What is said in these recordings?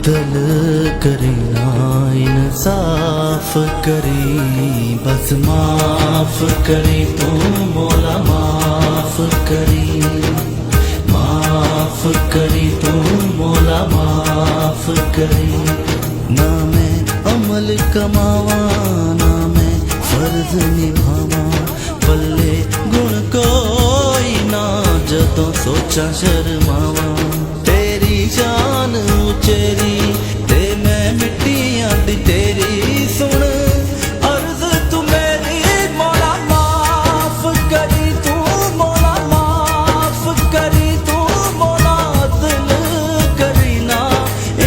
अदल करी ना इंसाफ करी, बस माफ करी तू मौला माफ करी, माफ करी तू मौला माफ करी। ना मैं अमल कमावा ना मैं फर्ज निभावा, पल्ले गुण कोई ना जदों सोचा शर्मावा। तेरी जान उचेरी ते मैं मिट्टियां दी तेरी सुन अर्ज तू मेरी मौला माफ करी, तू मौला माफ करी, तू मौला अदल करी ना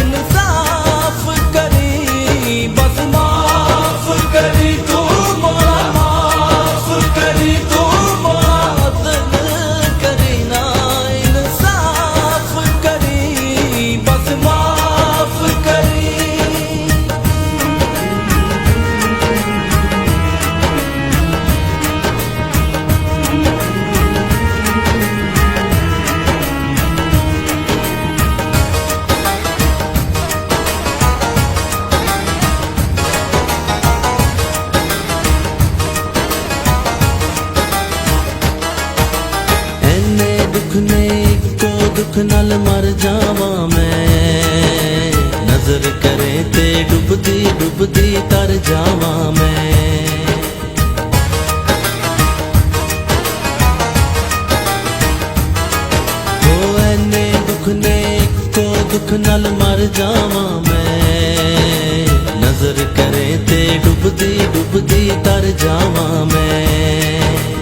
इंसाफ करी, बस माफ करी तू मौला माफ करी, तू मौला अदल करी ना इंसाफ करी, बस माफ करी। एने दुख ने इको दुख नाल मर जावा मैं, नजर करे ते डुबदी डुबदी तर जावा मैं। ओ एने दुख ने इको दुख नाल मर जावा मैं, नजर करे ते डुबदी डुबदी तर जावा मैं।